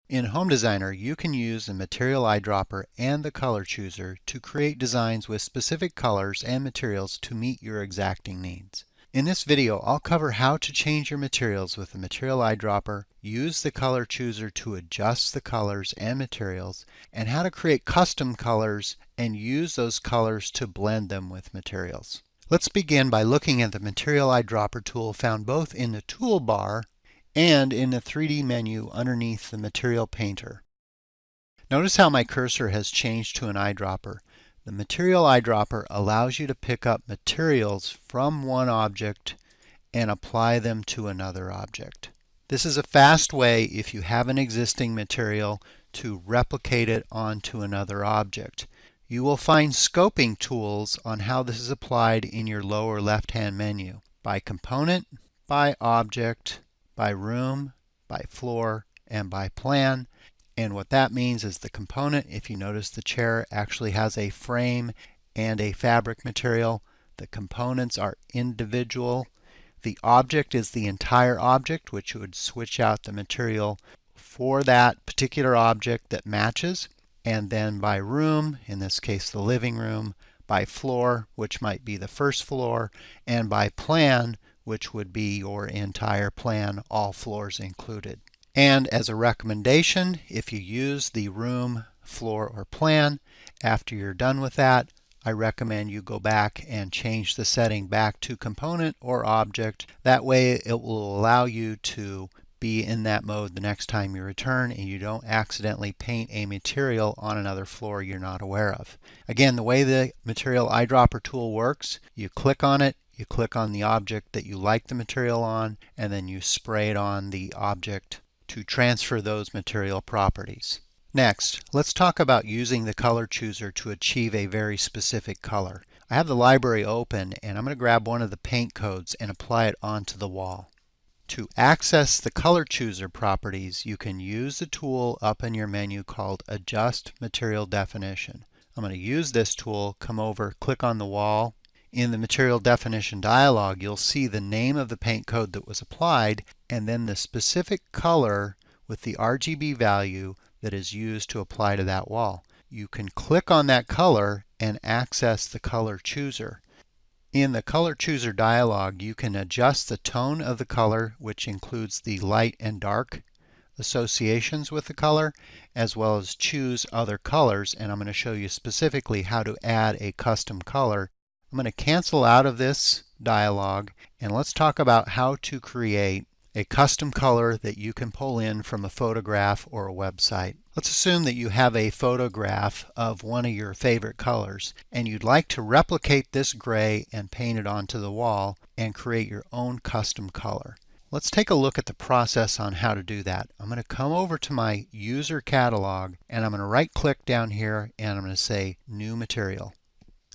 In Home Designer, you can use the Material EyeDropper and the Color Chooser to create designs with specific colors and materials to meet your exacting needs. In this video, I'll cover how to change your materials with the Material EyeDropper, use the Color Chooser to adjust the colors and materials, and how to create custom colors and use those colors to blend them with materials. Let's begin by looking at the Material EyeDropper tool found both in the toolbar and in the 3D menu underneath the Material Painter. Notice how my cursor has changed to an eyedropper. The Material EyeDropper allows you to pick up materials from one object and apply them to another object. This is a fast way, if you have an existing material, to replicate it onto another object. You will find scoping tools on how this is applied in your lower left-hand menu, by component, by object, by room, by floor, and by plan. And what that means is the component, if you notice the chair actually has a frame and a fabric material. The components are individual. The object is the entire object, which would switch out the material for that particular object that matches. And then by room, in this case the living room, by floor, which might be the first floor, and by plan, which would be your entire plan, all floors included. And as a recommendation, if you use the room, floor, or plan, after you're done with that, I recommend you go back and change the setting back to component or object. That way it will allow you to be in that mode the next time you return and you don't accidentally paint a material on another floor you're not aware of. Again, the way the Material EyeDropper tool works, you click on it, you click on the object that you like the material on, and then you spray it on the object to transfer those material properties. Next, let's talk about using the Color Chooser to achieve a very specific color. I have the library open and I'm going to grab one of the paint codes and apply it onto the wall. To access the Color Chooser properties, you can use the tool up in your menu called Adjust Material Definition. I'm going to use this tool, come over, click on the wall. In the Material Definition dialog, you'll see the name of the paint code that was applied and then the specific color with the RGB value that is used to apply to that wall. You can click on that color and access the Color Chooser. In the Color Chooser dialog, you can adjust the tone of the color, which includes the light and dark associations with the color, as well as choose other colors, and I'm going to show you specifically how to add a custom color. I'm going to cancel out of this dialog and let's talk about how to create a custom color that you can pull in from a photograph or a website. Let's assume that you have a photograph of one of your favorite colors and you'd like to replicate this gray and paint it onto the wall and create your own custom color. Let's take a look at the process on how to do that. I'm going to come over to my user catalog and I'm going to right click down here and I'm going to say New Material.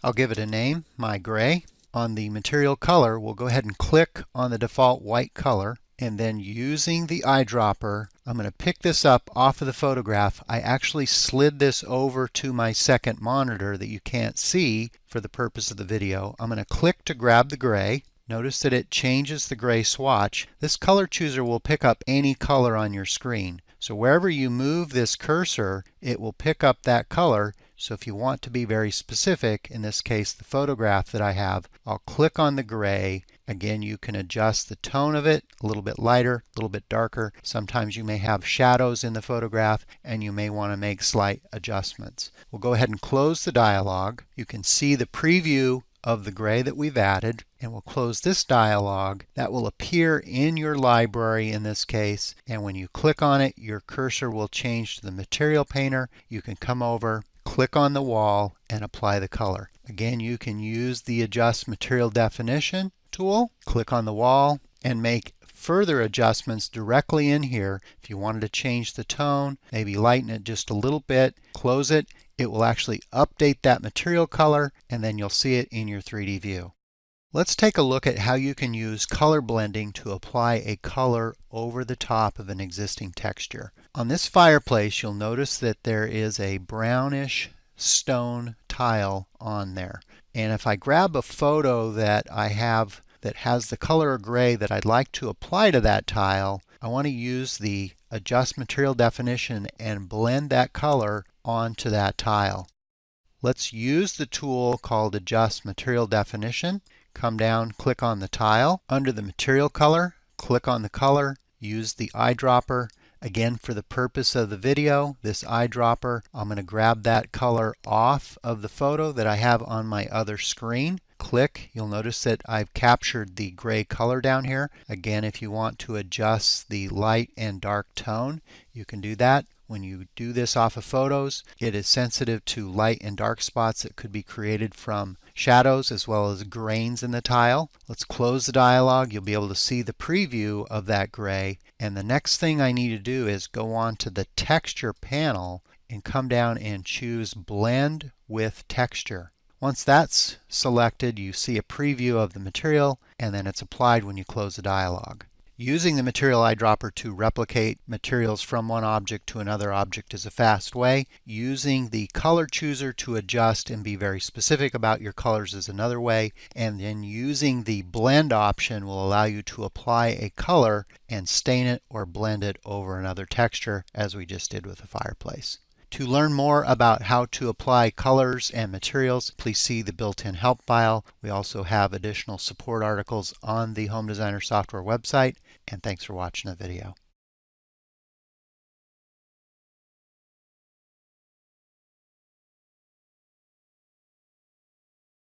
I'll give it a name, my gray. On the material color, we'll go ahead and click on the default white color, and then using the eyedropper, I'm going to pick this up off of the photograph. I actually slid this over to my second monitor that you can't see for the purpose of the video. I'm going to click to grab the gray. Notice that it changes the gray swatch. This Color Chooser will pick up any color on your screen. So wherever you move this cursor, it will pick up that color. So if you want to be very specific, in this case the photograph that I have, I'll click on the gray. Again, you can adjust the tone of it, a little bit lighter, a little bit darker. Sometimes you may have shadows in the photograph and you may want to make slight adjustments. We'll go ahead and close the dialog. You can see the preview of the gray that we've added, and we'll close this dialog. That will appear in your library in this case, and when you click on it, your cursor will change to the Material Painter. You can come over, click on the wall, and apply the color. Again, you can use the Adjust Material Definition tool, click on the wall, and make further adjustments directly in here. If you wanted to change the tone, maybe lighten it just a little bit, close it. It will actually update that material color and then you'll see it in your 3D view. Let's take a look at how you can use color blending to apply a color over the top of an existing texture. On this fireplace, you'll notice that there is a brownish stone tile on there. And if I grab a photo that I have that has the color of gray that I'd like to apply to that tile, I want to use the Adjust Material Definition and blend that color onto that tile. Let's use the tool called Adjust Material Definition. Come down, click on the tile. Under the material color, click on the color. Use the eyedropper. Again, for the purpose of the video, this eyedropper, I'm going to grab that color off of the photo that I have on my other screen. Click, you'll notice that I've captured the gray color down here. Again, if you want to adjust the light and dark tone, you can do that. When you do this off of photos, it is sensitive to light and dark spots that could be created from shadows as well as grains in the tile. Let's close the dialog. You'll be able to see the preview of that gray. And the next thing I need to do is go on to the texture panel and come down and choose Blend with Texture. Once that's selected, you see a preview of the material, and then it's applied when you close the dialog. Using the material eyedropper to replicate materials from one object to another object is a fast way. Using the color chooser to adjust and be very specific about your colors is another way. And then using the blend option will allow you to apply a color and stain it or blend it over another texture, as we just did with the fireplace. To learn more about how to apply colors and materials, please see the built-in help file. We also have additional support articles on the Home Designer Software website. And thanks for watching the video.